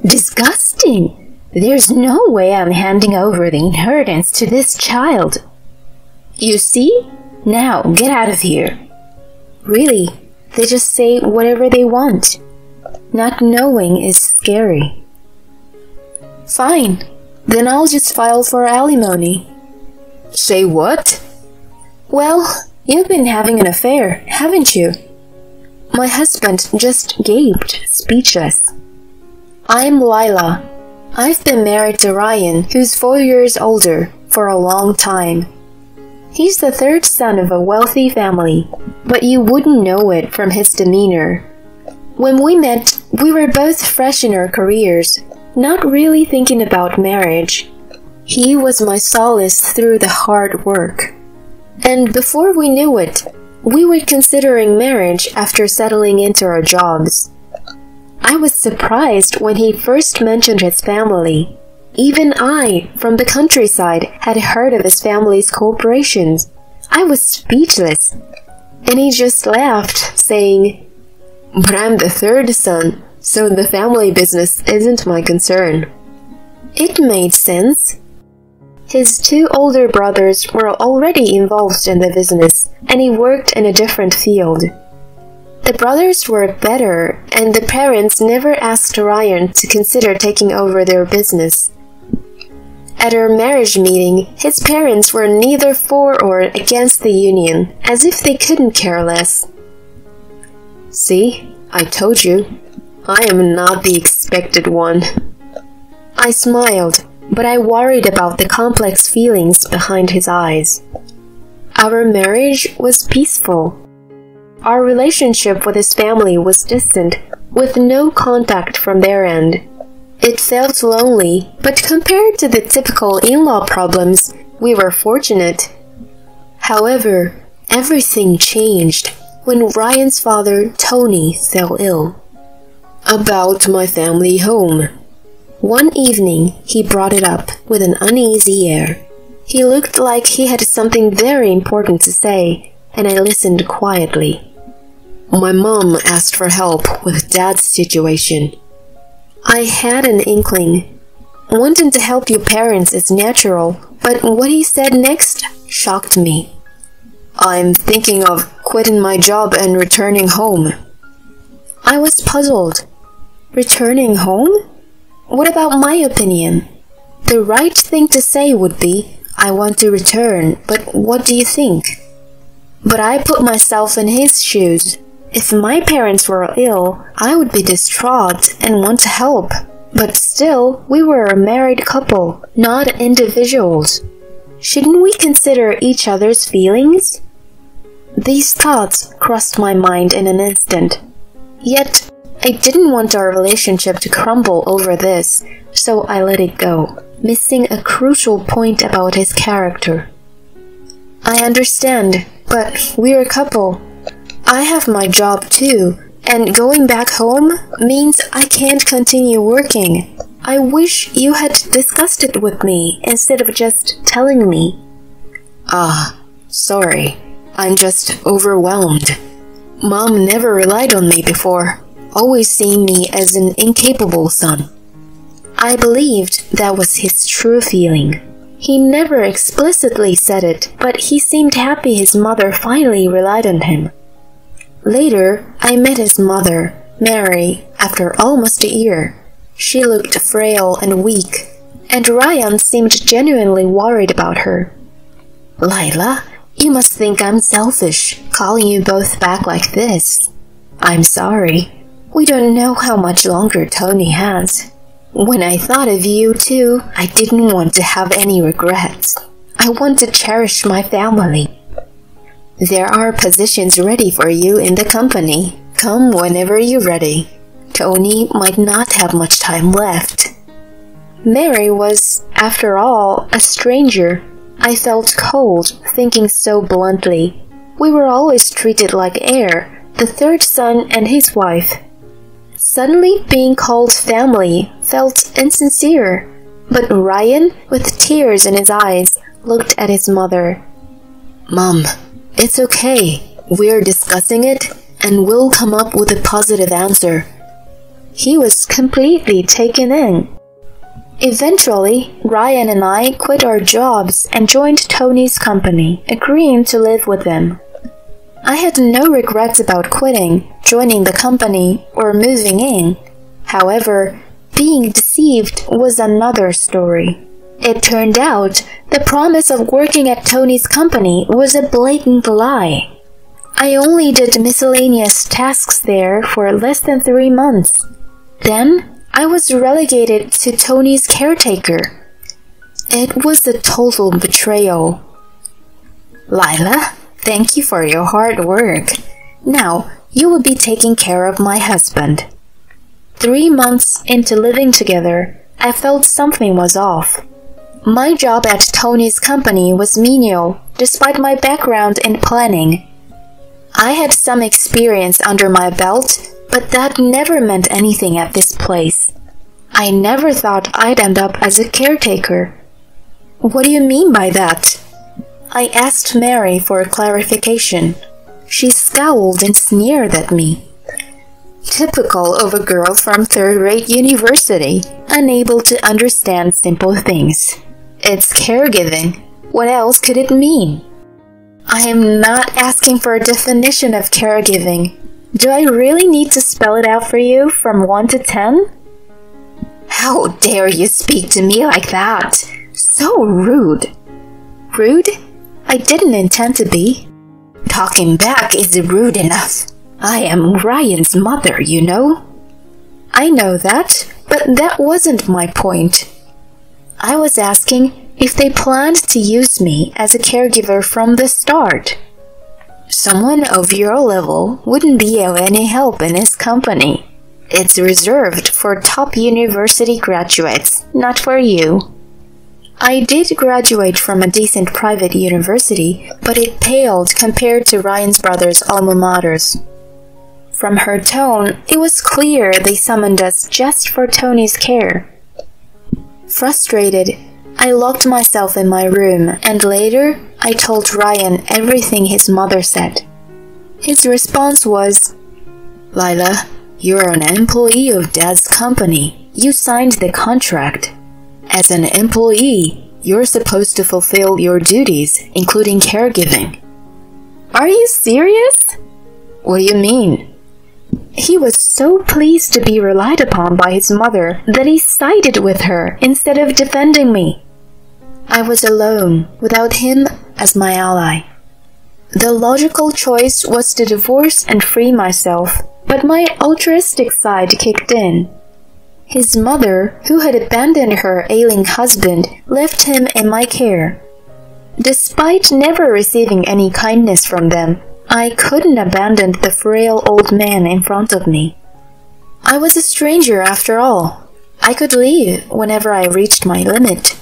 Disgusting! There's no way I'm handing over the inheritance to this child. You see? Now, get out of here. Really, they just say whatever they want. Not knowing is scary. Fine, then I'll just file for alimony. Say what? Well, you've been having an affair, haven't you? My husband just gaped, speechless. I'm Lila. I've been married to Ryan, who's 4 years older, for a long time. He's the third son of a wealthy family, but you wouldn't know it from his demeanor. When we met, we were both fresh in our careers, not really thinking about marriage. He was my solace through the hard work. And before we knew it, we were considering marriage after settling into our jobs. I was surprised when he first mentioned his family. Even I, from the countryside, had heard of his family's corporations. I was speechless. And he just laughed, saying, "But I'm the third son, so the family business isn't my concern." It made sense. His 2 older brothers were already involved in the business, and he worked in a different field. The brothers were better, and the parents never asked Ryan to consider taking over their business. At our marriage meeting, his parents were neither for or against the union, as if they couldn't care less. See, I told you, I am not the expected one. I smiled, but I worried about the complex feelings behind his eyes. Our marriage was peaceful. Our relationship with his family was distant, with no contact from their end. It felt lonely, but compared to the typical in-law problems, we were fortunate. However, everything changed when Ryan's father, Tony, fell ill. About my family home. One evening, he brought it up with an uneasy air. He looked like he had something very important to say, and I listened quietly. My mom asked for help with Dad's situation. I had an inkling. Wanting to help your parents is natural, but what he said next shocked me. I'm thinking of quitting my job and returning home. I was puzzled. Returning home? What about my opinion? The right thing to say would be, I want to return, but what do you think? But I put myself in his shoes. If my parents were ill, I would be distraught and want to help. But still, we were a married couple, not individuals. Shouldn't we consider each other's feelings? These thoughts crossed my mind in an instant. Yet, I didn't want our relationship to crumble over this, so I let it go, missing a crucial point about his character. I understand, but we're a couple. I have my job too, and going back home means I can't continue working. I wish you had discussed it with me instead of just telling me. Sorry. I'm just overwhelmed. Mom never relied on me before, always seeing me as an incapable son. I believed that was his true feeling. He never explicitly said it, but he seemed happy his mother finally relied on him. Later, I met his mother, Mary, after almost a year. She looked frail and weak, and Ryan seemed genuinely worried about her. Lila, you must think I'm selfish, calling you both back like this. I'm sorry. We don't know how much longer Tony has. When I thought of you too, I didn't want to have any regrets. I want to cherish my family. There are positions ready for you in the company. Come whenever you're ready. Tony might not have much time left. Mary was, after all, a stranger. I felt cold, thinking so bluntly. We were always treated like heir, the third son and his wife. Suddenly being called family felt insincere, but Ryan, with tears in his eyes, looked at his mother. Mom, it's okay. We're discussing it, and we'll come up with a positive answer. He was completely taken in. Eventually, Ryan and I quit our jobs and joined Tony's company, agreeing to live with him. I had no regrets about quitting, joining the company, or moving in. However, being deceived was another story. It turned out the promise of working at Tony's company was a blatant lie. I only did miscellaneous tasks there for less than 3 months. Then, I was relegated to Tony's caretaker. It was a total betrayal. Lila, thank you for your hard work. Now, you will be taking care of my husband. 3 months into living together, I felt something was off. My job at Tony's company was menial, despite my background in planning. I had some experience under my belt, but that never meant anything at this place. I never thought I'd end up as a caretaker. What do you mean by that? I asked Mary for clarification. She scowled and sneered at me. Typical of a girl from third-rate university, unable to understand simple things. It's caregiving. What else could it mean? I am not asking for a definition of caregiving. Do I really need to spell it out for you from 1 to 10? How dare you speak to me like that? So rude. Rude? I didn't intend to be. Talking back is rude enough. I am Ryan's mother, you know. I know that, but that wasn't my point. I was asking if they planned to use me as a caregiver from the start. Someone of your level wouldn't be of any help in his company. It's reserved for top university graduates, not for you. I did graduate from a decent private university, but it paled compared to Ryan's brother's alma maters. From her tone, it was clear they summoned us just for Tony's care. Frustrated, I locked myself in my room, and later I told Ryan everything his mother said. His response was, Lila, you're an employee of Dad's company. You signed the contract. As an employee, you're supposed to fulfill your duties, including caregiving. Are you serious? What do you mean? He was so pleased to be relied upon by his mother that he sided with her instead of defending me. I was alone, without him as my ally. The logical choice was to divorce and free myself, but my altruistic side kicked in. His mother, who had abandoned her ailing husband, left him in my care. Despite never receiving any kindness from them, I couldn't abandon the frail old man in front of me. I was a stranger after all. I could leave whenever I reached my limit.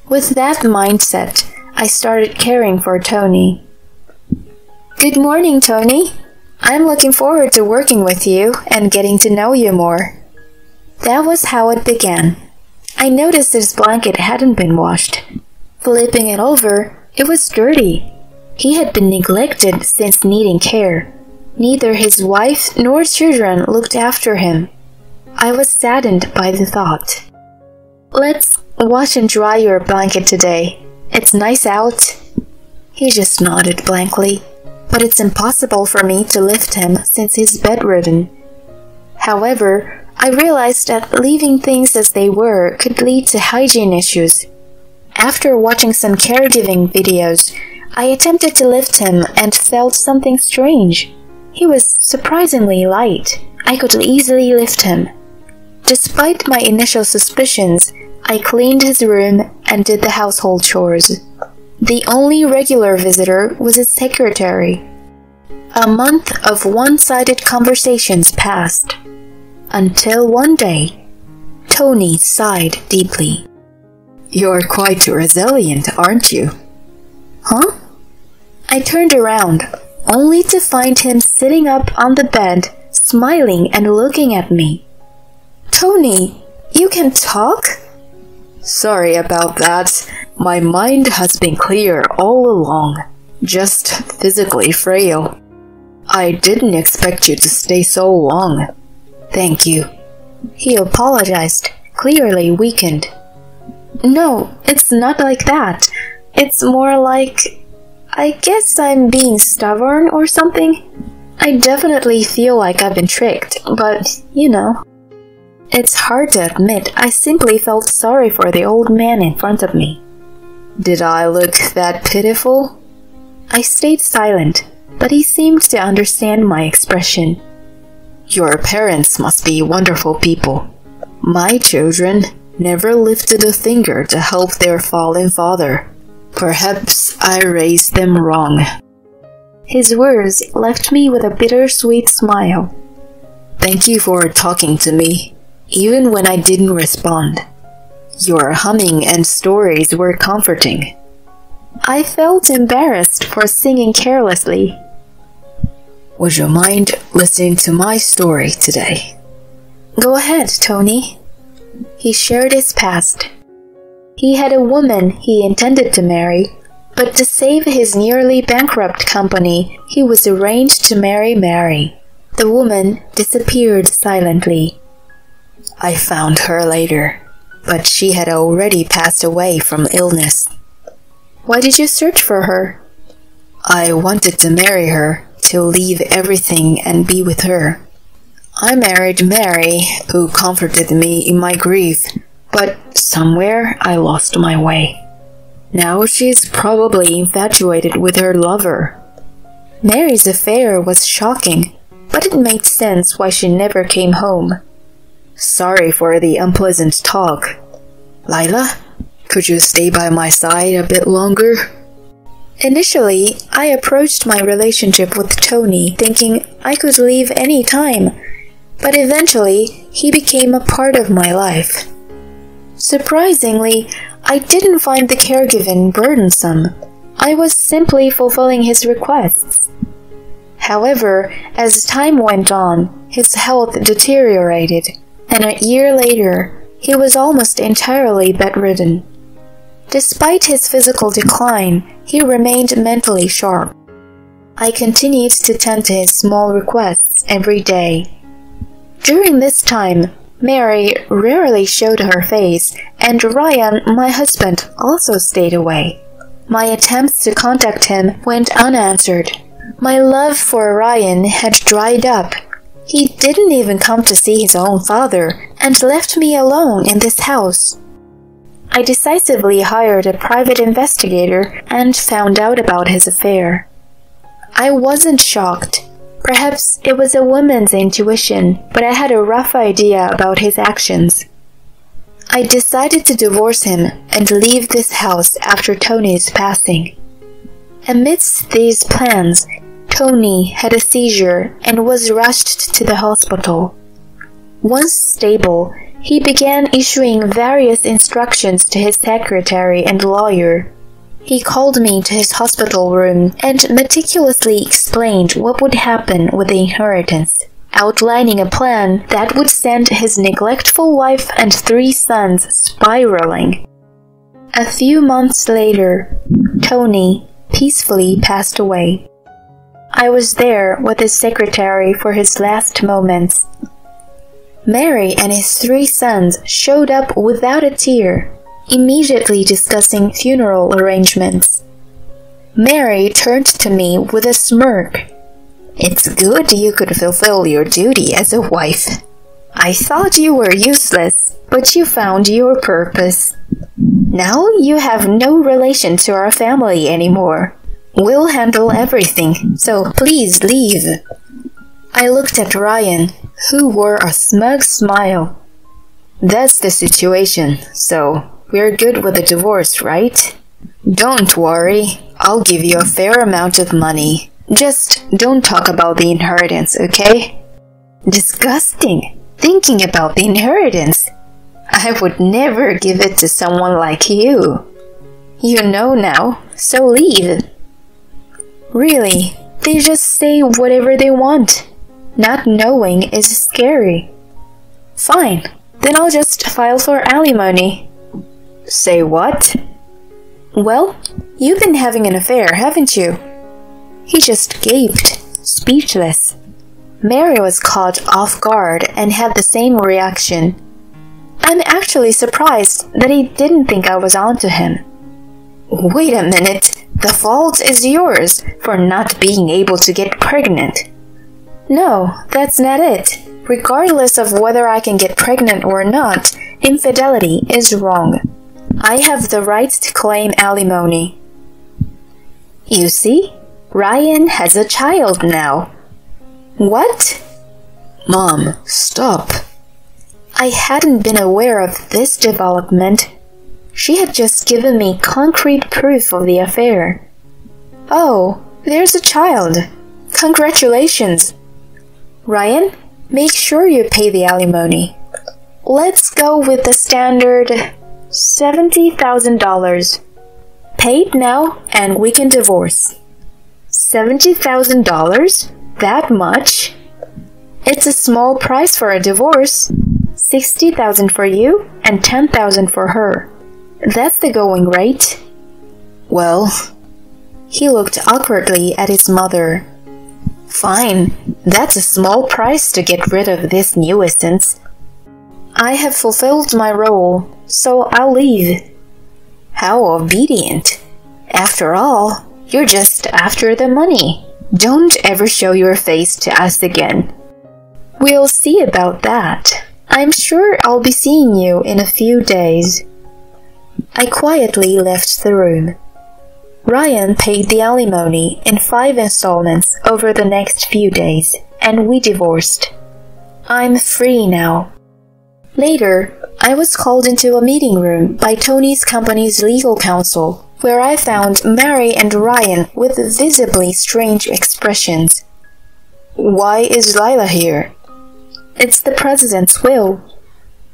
With that mindset, I started caring for Tony. Good morning, Tony. I'm looking forward to working with you and getting to know you more. That was how it began. I noticed his blanket hadn't been washed. Flipping it over, it was dirty. He had been neglected since needing care. Neither his wife nor children looked after him. I was saddened by the thought. Let's wash and dry your blanket today. It's nice out. He just nodded blankly, but it's impossible for me to lift him since he's bedridden. However, I realized that leaving things as they were could lead to hygiene issues. After watching some caregiving videos, I attempted to lift him and felt something strange. He was surprisingly light. I could easily lift him. Despite my initial suspicions, I cleaned his room and did the household chores. The only regular visitor was his secretary. A month of one-sided conversations passed. Until one day, Tony sighed deeply. You're quite resilient, aren't you? Huh? I turned around, only to find him sitting up on the bed, smiling and looking at me. Tony, you can talk? Sorry about that. My mind has been clear all along, just physically frail. I didn't expect you to stay so long. Thank you. He apologized, clearly weakened. No, it's not like that. It's more like, I guess I'm being stubborn or something. I definitely feel like I've been tricked, but, you know. It's hard to admit, I simply felt sorry for the old man in front of me. Did I look that pitiful? I stayed silent, but he seemed to understand my expression. Your parents must be wonderful people. My children never lifted a finger to help their fallen father. Perhaps I raised them wrong. His words left me with a bittersweet smile. Thank you for talking to me, even when I didn't respond. Your humming and stories were comforting. I felt embarrassed for singing carelessly. Would you mind listening to my story today? Go ahead, Tony. He shared his past. He had a woman he intended to marry, but to save his nearly bankrupt company, he was arranged to marry Mary. The woman disappeared silently. I found her later, but she had already passed away from illness. Why did you search for her? I wanted to marry her, to leave everything and be with her. I married Mary, who comforted me in my grief, but somewhere I lost my way. Now she's probably infatuated with her lover. Mary's affair was shocking, but it made sense why she never came home. Sorry for the unpleasant talk. Lila, could you stay by my side a bit longer? Initially, I approached my relationship with Tony thinking I could leave any time, but eventually he became a part of my life. Surprisingly, I didn't find the caregiving burdensome. I was simply fulfilling his requests. However, as time went on, his health deteriorated, and a year later, he was almost entirely bedridden. Despite his physical decline, he remained mentally sharp. I continued to tend to his small requests every day. During this time, Mary rarely showed her face, and Ryan, my husband, also stayed away. My attempts to contact him went unanswered. My love for Ryan had dried up. He didn't even come to see his own father, and left me alone in this house. I decisively hired a private investigator and found out about his affair. I wasn't shocked. Perhaps it was a woman's intuition, but I had a rough idea about his actions. I decided to divorce him and leave this house after Tony's passing. Amidst these plans, Tony had a seizure and was rushed to the hospital. Once stable, he began issuing various instructions to his secretary and lawyer. He called me to his hospital room and meticulously explained what would happen with the inheritance, outlining a plan that would send his neglectful wife and 3 sons spiraling. A few months later, Tony peacefully passed away. I was there with his secretary for his last moments. Mary and his 3 sons showed up without a tear, immediately discussing funeral arrangements. Mary turned to me with a smirk. It's good you could fulfill your duty as a wife. I thought you were useless, but you found your purpose. Now you have no relation to our family anymore. We'll handle everything, so please leave. I looked at Ryan, who wore a smug smile. That's the situation, so we're good with the divorce, right? Don't worry, I'll give you a fair amount of money. Just don't talk about the inheritance, okay? Disgusting! Thinking about the inheritance. I would never give it to someone like you. You know now, so leave. Really, they just say whatever they want. Not knowing is scary. Fine, then I'll just file for alimony. Say what? Well, you've been having an affair, haven't you? He just gaped, speechless. Mary was caught off guard and had the same reaction. I'm actually surprised that he didn't think I was onto him. Wait a minute, the fault is yours for not being able to get pregnant. No, that's not it. Regardless of whether I can get pregnant or not, infidelity is wrong. I have the right to claim alimony. You see, Ryan has a child now. What? Mom, stop. I hadn't been aware of this development. She had just given me concrete proof of the affair. Oh, there's a child. Congratulations. Ryan, make sure you pay the alimony. Let's go with the standard $70,000. Paid now and we can divorce. $70,000? That much? It's a small price for a divorce. $60,000 for you and $10,000 for her. That's the going rate. Well, he looked awkwardly at his mother. Fine, that's a small price to get rid of this nuisance. I have fulfilled my role, so I'll leave. How obedient. After all, you're just after the money. Don't ever show your face to us again. We'll see about that. I'm sure I'll be seeing you in a few days. I quietly left the room. Ryan paid the alimony in 5 installments over the next few days, and we divorced. I'm free now. Later, I was called into a meeting room by Tony's company's legal counsel, where I found Mary and Ryan with visibly strange expressions. Why is Lila here? It's the president's will.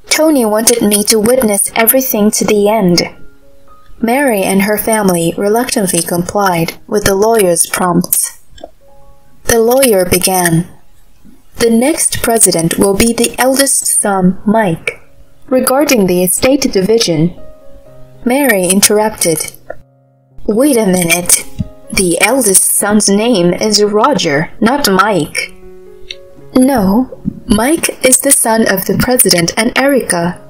Tony wanted me to witness everything to the end. Mary and her family reluctantly complied with the lawyer's prompts. The lawyer began. The next president will be the eldest son, Mike. Regarding the estate division, Mary interrupted. Wait a minute. The eldest son's name is Roger, not Mike. No, Mike is the son of the president and Erica.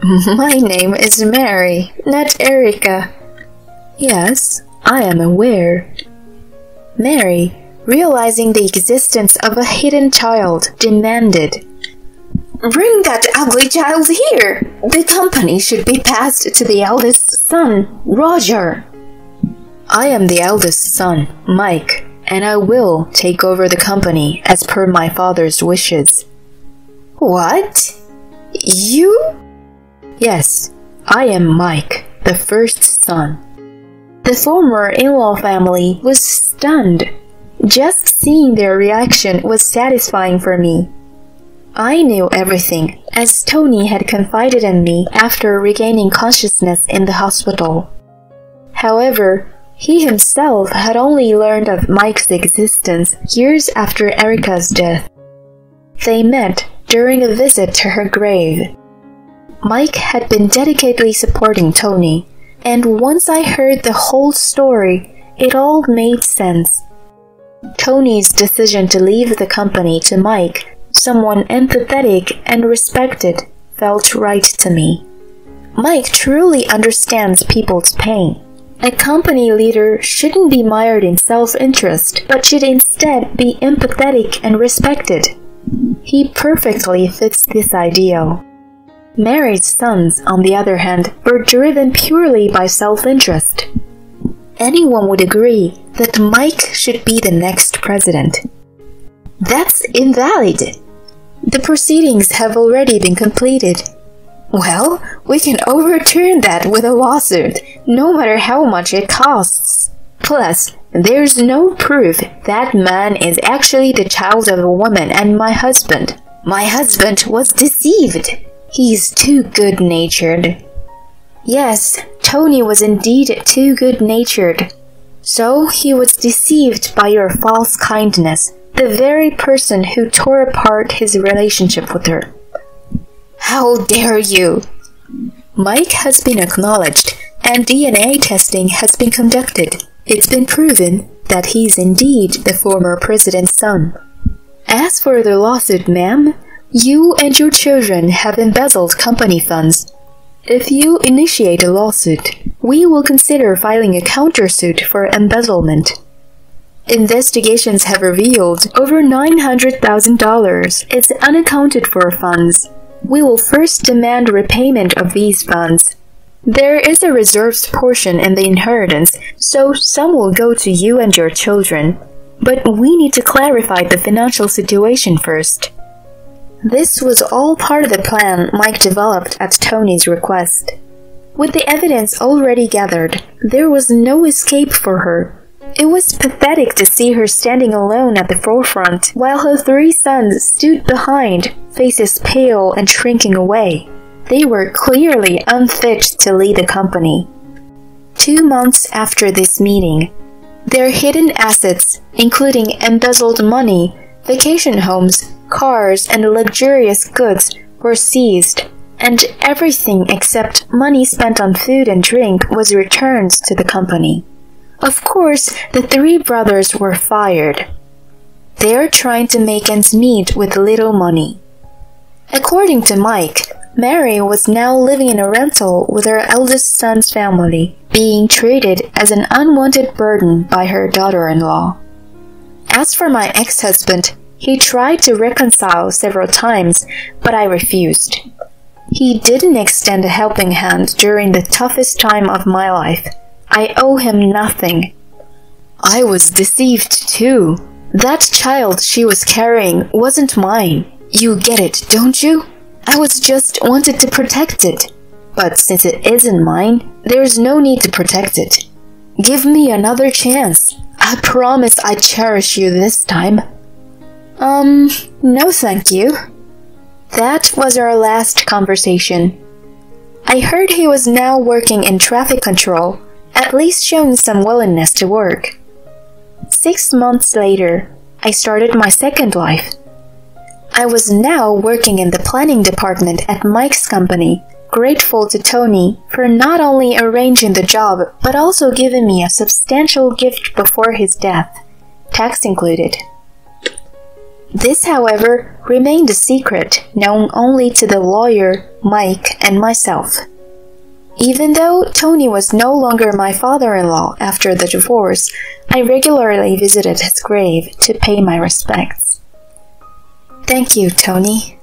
My name is Mary, not Erica. Yes, I am aware. Mary, realizing the existence of a hidden child, demanded, Bring that ugly child here! The company should be passed to the eldest son, Roger. I am the eldest son, Mike, and I will take over the company as per my father's wishes. What? You? Yes, I am Mike, the first son. The former in-law family was stunned. Just seeing their reaction was satisfying for me. I knew everything, as Tony had confided in me after regaining consciousness in the hospital. However, he himself had only learned of Mike's existence years after Erica's death. They met during a visit to her grave. Mike had been dedicatedly supporting Tony, and once I heard the whole story, it all made sense. Tony's decision to leave the company to Mike, someone empathetic and respected, felt right to me. Mike truly understands people's pain. A company leader shouldn't be mired in self-interest, but should instead be empathetic and respected. He perfectly fits this ideal. Mary's sons, on the other hand, were driven purely by self-interest. Anyone would agree that Mike should be the next president. That's invalid. The proceedings have already been completed. Well, we can overturn that with a lawsuit, no matter how much it costs. Plus, there's no proof that man is actually the child of a woman and my husband. My husband was deceived. He's too good-natured. Yes, Tony was indeed too good-natured. So he was deceived by your false kindness, the very person who tore apart his relationship with her. How dare you! Mike has been acknowledged, and DNA testing has been conducted. It's been proven that he's indeed the former president's son. As for the lawsuit, ma'am, you and your children have embezzled company funds. If you initiate a lawsuit, we will consider filing a countersuit for embezzlement. Investigations have revealed over $900,000 is unaccounted for funds. We will first demand repayment of these funds. There is a reserved portion in the inheritance, so some will go to you and your children. But we need to clarify the financial situation first. This was all part of the plan Mike developed at Tony's request. With the evidence already gathered, there was no escape for her. It was pathetic to see her standing alone at the forefront, while her 3 sons stood behind, faces pale and shrinking away. They were clearly unfit to lead the company. 2 months after this meeting, their hidden assets, including embezzled money, vacation homes, cars, and luxurious goods, were seized, and everything except money spent on food and drink was returned to the company. Of course, the 3 brothers were fired. They are trying to make ends meet with little money. According to Mike, Mary was now living in a rental with her eldest son's family, being treated as an unwanted burden by her daughter-in-law. As for my ex-husband, he tried to reconcile several times, but I refused. He didn't extend a helping hand during the toughest time of my life. I owe him nothing. I was deceived too. That child she was carrying wasn't mine. You get it, don't you? I was just wanted to protect it. But since it isn't mine, there's no need to protect it. Give me another chance. I promise I cherish you this time. No thank you. That was our last conversation. I heard he was now working in traffic control, at least showing some willingness to work. 6 months later, I started my second life. I was now working in the planning department at Mike's company, grateful to Tony for not only arranging the job but also giving me a substantial gift before his death, tax included. This, however, remained a secret known only to the lawyer, Mike, and myself. Even though Tony was no longer my father-in-law after the divorce, I regularly visited his grave to pay my respects. Thank you, Tony.